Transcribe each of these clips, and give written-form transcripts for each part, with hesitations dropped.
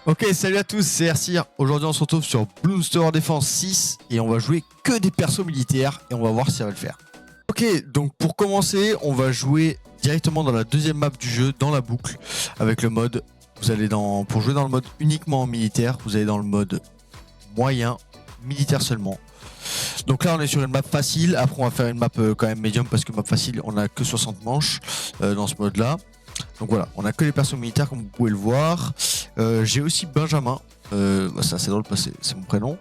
Ok, salut à tous, c'est Ercir. Aujourd'hui, on se retrouve sur Bloons Tower Defense 6 et on va jouer que des persos militaires et on va voir si ça va le faire. Ok, donc pour commencer, on va jouer directement dans la deuxième map du jeu, dans la boucle, avec le mode. Vous allez pour jouer dans le mode uniquement militaire, vous allez dans le mode moyen, militaire seulement. Donc là, on est sur une map facile. Après, on va faire une map quand même médium parce que map facile, on a que 60 manches dans ce mode-là. Donc voilà, on a que les persos militaires comme vous pouvez le voir. J'ai aussi Benjamin. C'est assez drôle parce que c'est mon prénom.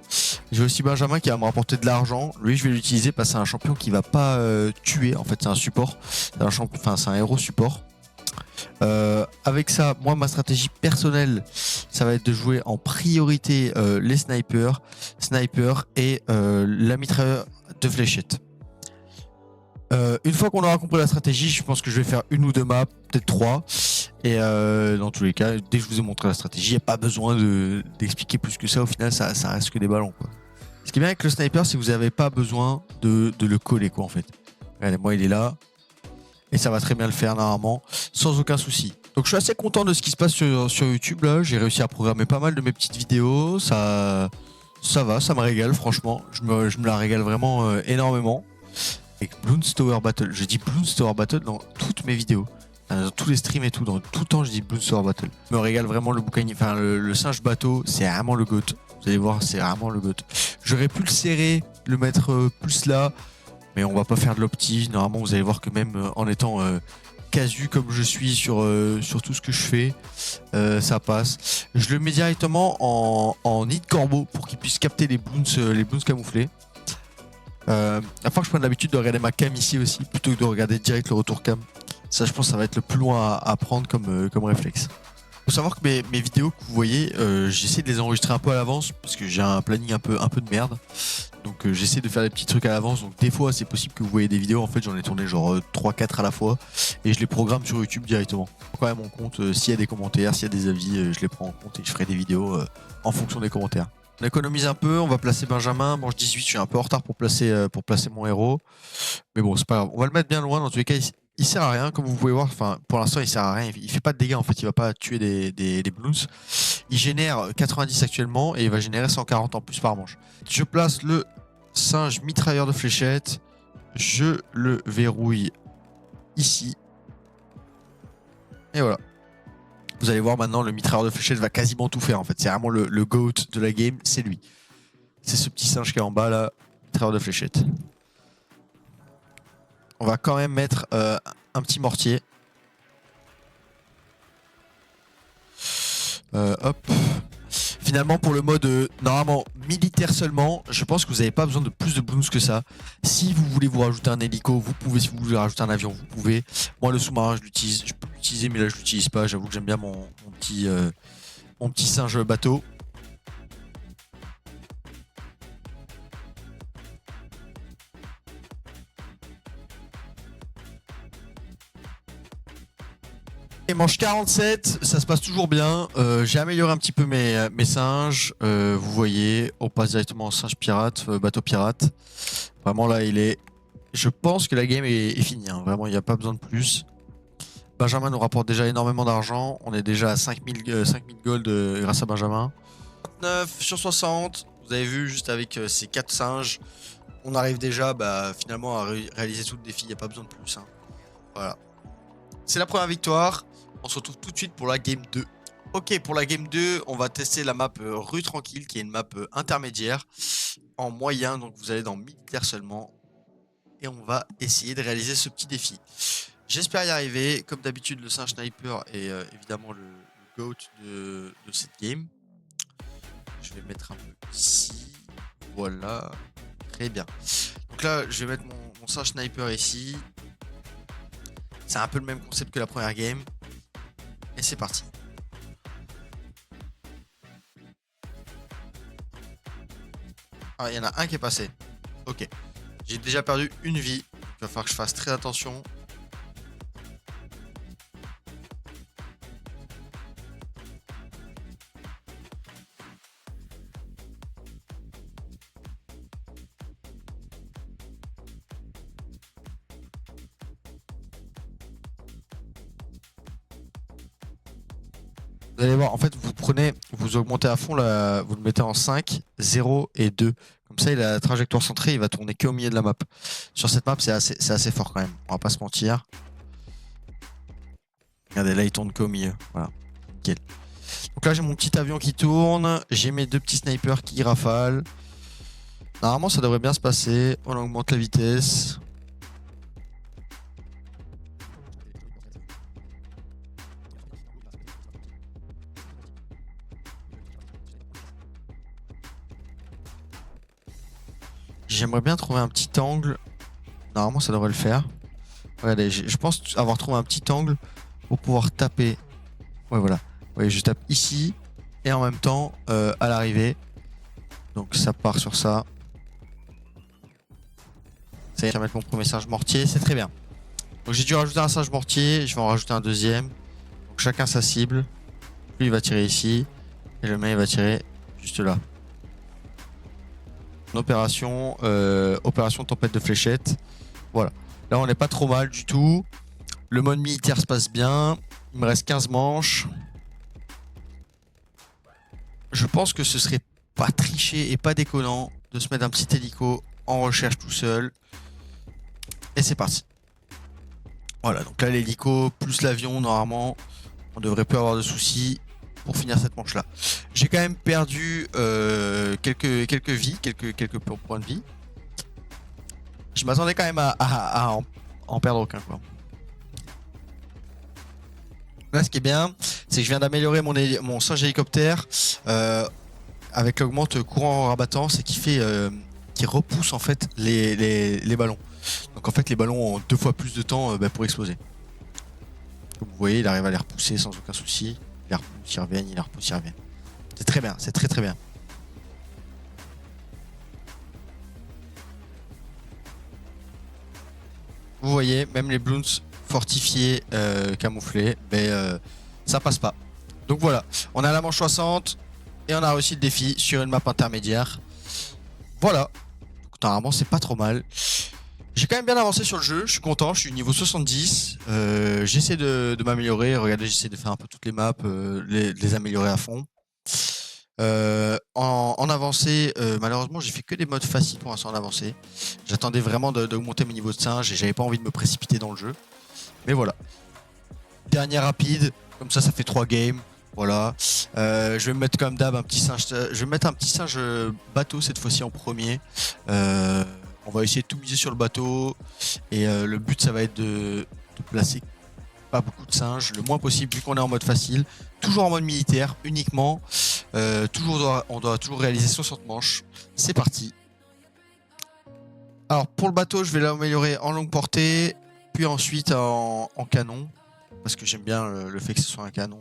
J'ai aussi Benjamin qui va me rapporter de l'argent. Lui, je vais l'utiliser parce que c'est un champion qui va pas tuer. En fait, c'est un support. C'est un héros support. Avec ça, moi, ma stratégie personnelle, ça va être de jouer en priorité les snipers et la mitrailleur de fléchettes. Une fois qu'on aura compris la stratégie, je pense que je vais faire une ou deux maps, peut-être trois. Et dans tous les cas, dès que je vous ai montré la stratégie, il n'y a pas besoin d'expliquer plus que ça. Au final, ça reste que des ballons, quoi. Ce qui est bien avec le sniper, c'est que vous n'avez pas besoin de le coller, quoi, en fait. Regardez, moi, il est là. Et ça va très bien le faire, normalement, sans aucun souci. Donc, je suis assez content de ce qui se passe sur YouTube, là. J'ai réussi à programmer pas mal de mes petites vidéos. Ça va, ça me régale, franchement. Je me la régale vraiment énormément. Avec Bloons Tower Battle. Je dis Bloons Tower Battle dans toutes mes vidéos. Dans tous les streams et tout, dans tout le temps, je dis Bloons Tower Battle. Je me régale vraiment le boucanier. Enfin, le singe bateau, c'est vraiment le GOAT. Vous allez voir, c'est vraiment le GOAT. J'aurais pu le serrer, le mettre plus là, mais on va pas faire de l'opti. Normalement, vous allez voir que même en étant casu comme je suis sur tout ce que je fais, ça passe. Je le mets directement en nid de corbeau pour qu'il puisse capter les bloons camouflés. Afin que je prenne l'habitude de regarder ma cam ici aussi, plutôt que de regarder direct le retour cam. Ça, je pense que ça va être le plus loin à prendre comme réflexe. Faut savoir que mes vidéos que vous voyez, j'essaie de les enregistrer un peu à l'avance parce que j'ai un planning un peu de merde. Donc j'essaie de faire des petits trucs à l'avance. Donc des fois, c'est possible que vous voyez des vidéos. En fait, j'en ai tourné genre 3-4 à la fois et je les programme sur YouTube directement. Quand même en compte, s'il y a des commentaires, s'il y a des avis, je les prends en compte et je ferai des vidéos en fonction des commentaires. On économise un peu, on va placer Benjamin, manche 18, je suis un peu en retard pour placer mon héros. Mais bon, c'est pas grave. On va le mettre bien loin, dans tous les cas, il sert à rien, comme vous pouvez voir. Enfin, pour l'instant, il sert à rien. Il fait pas de dégâts, en fait. Il va pas tuer des bloons. Il génère 90 actuellement et il va générer 140 en plus par manche. Je place le singe mitrailleur de fléchettes. Je le verrouille ici. Et voilà. Vous allez voir maintenant, le mitrailleur de fléchettes va quasiment tout faire, en fait. C'est vraiment le GOAT de la game, c'est lui. C'est ce petit singe qui est en bas, là, mitrailleur de fléchettes. On va quand même mettre un petit mortier. Hop. Finalement, pour le mode normalement militaire seulement, je pense que vous n'avez pas besoin de plus de bloons que ça. Si vous voulez vous rajouter un hélico, vous pouvez. Si vous voulez rajouter un avion, vous pouvez. Moi, le sous-marin, je l'utilise. Je peux l'utiliser, mais là, je l'utilise pas. J'avoue que j'aime bien mon petit singe bateau. Et manche 47, ça se passe toujours bien. J'ai amélioré un petit peu mes singes. Vous voyez, on passe directement en singe pirate, bateau pirate. Vraiment là, je pense que la game est finie. Hein. Vraiment, il n'y a pas besoin de plus. Benjamin nous rapporte déjà énormément d'argent. On est déjà à 5000 gold grâce à Benjamin. 9 sur 60. Vous avez vu, juste avec ces 4 singes, on arrive déjà finalement à réaliser tout le défi. Il n'y a pas besoin de plus. Hein. Voilà. C'est la première victoire. On se retrouve tout de suite pour la game 2. Ok, pour la game 2, on va tester la map rue tranquille, qui est une map intermédiaire, en moyen, donc vous allez dans militaire seulement. Et on va essayer de réaliser ce petit défi. J'espère y arriver. Comme d'habitude, le singe sniper est évidemment le GOAT de cette game. Je vais mettre un peu ici. Voilà. Très bien. Donc là, je vais mettre mon singe sniper ici. C'est un peu le même concept que la première game. Et c'est parti. Ah, il y en a un qui est passé. Ok. J'ai déjà perdu une vie. Il va falloir que je fasse très attention. Vous Vous allez voir, en fait, vous augmentez à fond, vous le mettez en 5, 0 et 2. Comme ça, il a la trajectoire centrée, il va tourner qu'au milieu de la map. Sur cette map, c'est assez fort quand même, on va pas se mentir. Regardez, là, il tourne qu'au milieu. Voilà, nickel. Donc là, j'ai mon petit avion qui tourne, j'ai mes 2 petits snipers qui rafalent. Normalement, ça devrait bien se passer. On augmente la vitesse. J'aimerais bien trouver un petit angle. Normalement, ça devrait le faire. Regardez, je pense avoir trouvé un petit angle pour pouvoir taper. Ouais, voilà. Vous voyez, je tape ici et en même temps à l'arrivée. Donc ça part sur ça. Ça va mettre mon premier singe mortier, c'est très bien. Donc j'ai dû rajouter un singe mortier, je vais en rajouter un deuxième. Donc chacun sa cible. Lui il va tirer ici et le mien il va tirer juste là. Une opération, opération tempête de fléchettes. Voilà. Là on n'est pas trop mal du tout. Le mode militaire se passe bien. Il me reste 15 manches. Je pense que ce serait pas triché et pas déconnant de se mettre un petit hélico en recherche tout seul. Et c'est parti. Voilà, donc là l'hélico plus l'avion, normalement, on devrait plus avoir de soucis pour finir cette manche là. J'ai quand même perdu quelques vies, quelques points de vie. Je m'attendais quand même à en perdre aucun quoi. Là ce qui est bien, c'est que je viens d'améliorer mon singe hélicoptère avec l'augmente courant rabattant, c'est qui repousse en fait les ballons. Donc en fait les ballons ont 2 fois plus de temps pour exploser. Comme vous voyez, il arrive à les repousser sans aucun souci. Il les repousse, ils reviennent, il les repousse, ils reviennent. C'est très bien, c'est très bien. Vous voyez, même les bloons fortifiés, camouflés, ça passe pas. Donc voilà, on a la manche 60 et on a réussi le défi sur une map intermédiaire. Voilà, donc, normalement c'est pas trop mal. J'ai quand même bien avancé sur le jeu, je suis content, je suis niveau 70. J'essaie de m'améliorer, regardez, j'essaie de faire un peu toutes les maps, les améliorer à fond. En avancée, malheureusement, j'ai fait que des modes faciles pour l'instant en avancée. J'attendais vraiment d'augmenter mes niveaux de singe et j'avais pas envie de me précipiter dans le jeu. Mais voilà. Dernière rapide, comme ça fait 3 games. Voilà. Je vais me mettre comme d'hab un petit singe. Je vais mettre un petit singe bateau cette fois-ci en premier. On va essayer de tout miser sur le bateau. Et le but, ça va être de placer pas beaucoup de singes, le moins possible vu qu'on est en mode facile. Toujours en mode militaire, uniquement. On doit toujours réaliser 60 manches. C'est parti. Alors pour le bateau, je vais l'améliorer en longue portée, puis ensuite en canon. Parce que j'aime bien le fait que ce soit un canon.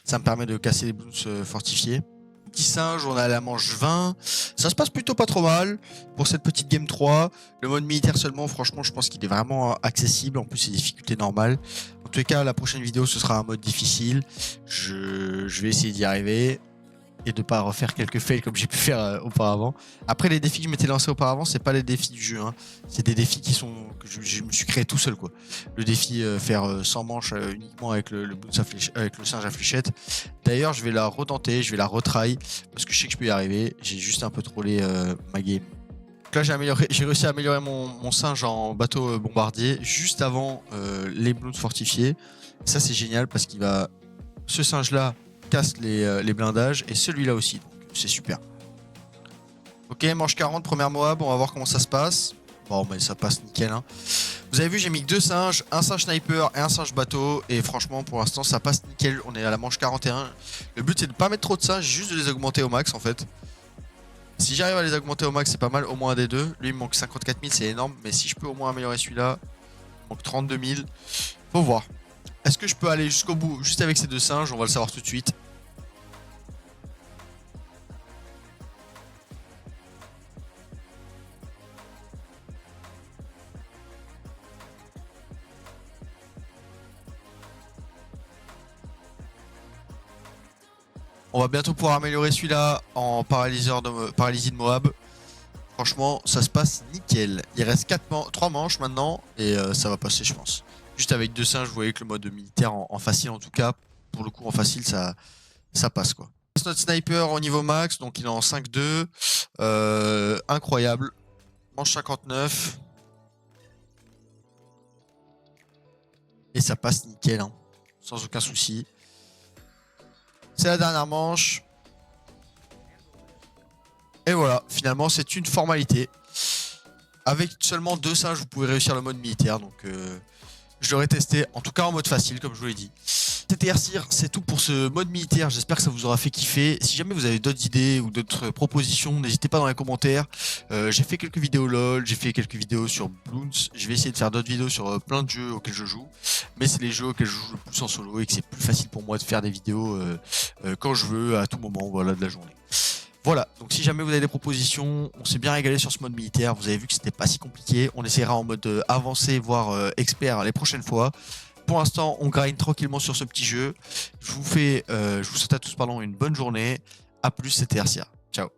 Ça me permet de casser les bloons fortifiés. Petit singe, on a la manche 20. Ça se passe plutôt pas trop mal pour cette petite game 3. Le mode militaire seulement, franchement, je pense qu'il est vraiment accessible. En plus, c'est des difficultés normales. En tous les cas, la prochaine vidéo, ce sera un mode difficile. Je vais essayer d'y arriver et de pas refaire quelques fails comme j'ai pu faire auparavant. Après, les défis que je m'étais lancé auparavant, c'est pas les défis du jeu, hein. C'est des défis que je me suis créé tout seul, quoi. Le défi faire 100 manches uniquement avec le singe à fléchette. D'ailleurs, je vais la retenter, je vais la retry parce que je sais que je peux y arriver. J'ai juste un peu trollé ma game. Donc là, j'ai réussi à améliorer mon singe en bateau bombardier juste avant les bloons fortifiés. Ça, c'est génial parce qu'il va. Ce singe-là casse les blindages et celui-là aussi, donc c'est super. Ok, manche 40, première Moab, on va voir comment ça se passe. Bon, mais ça passe nickel, hein. Vous avez vu, j'ai mis que 2 singes, un singe sniper et un singe bateau, et franchement pour l'instant ça passe nickel. On est à la manche 41. Le but c'est de pas mettre trop de singes, juste de les augmenter au max en fait. Si j'arrive à les augmenter au max, c'est pas mal, au moins un des deux. Lui il me manque 54 000, c'est énorme, mais si je peux au moins améliorer celui-là, il manque 32 000. Faut voir. Est-ce que je peux aller jusqu'au bout, juste avec ces 2 singes? On va le savoir tout de suite. On va bientôt pouvoir améliorer celui-là en paralysie de Moab. Franchement, ça se passe nickel. Il reste 3 manches maintenant et ça va passer, je pense. Juste avec 2 singes, vous voyez que le mode militaire en facile, en tout cas, pour le coup, en facile, ça ça passe quoi. Notre sniper au niveau max, donc il est en 5-2. Incroyable. Manche 59. Et ça passe nickel, hein, sans aucun souci. C'est la dernière manche. Et voilà, finalement c'est une formalité. Avec seulement 2 singes, vous pouvez réussir le mode militaire. Donc je l'aurais testé, en tout cas en mode facile, comme je vous l'ai dit. C'était Airseer, c'est tout pour ce mode militaire. J'espère que ça vous aura fait kiffer. Si jamais vous avez d'autres idées ou d'autres propositions, n'hésitez pas dans les commentaires. J'ai fait quelques vidéos LOL, j'ai fait quelques vidéos sur Bloons. Je vais essayer de faire d'autres vidéos sur plein de jeux auxquels je joue. Mais c'est les jeux auxquels je joue le plus en solo et que c'est plus facile pour moi de faire des vidéos quand je veux, à tout moment, voilà, de la journée. Voilà, donc si jamais vous avez des propositions, on s'est bien régalé sur ce mode militaire. Vous avez vu que c'était pas si compliqué. On essaiera en mode avancé, voire expert les prochaines fois. Pour l'instant, on grind tranquillement sur ce petit jeu. Je vous souhaite à tous une bonne journée. A plus, c'était Airseer. Ciao.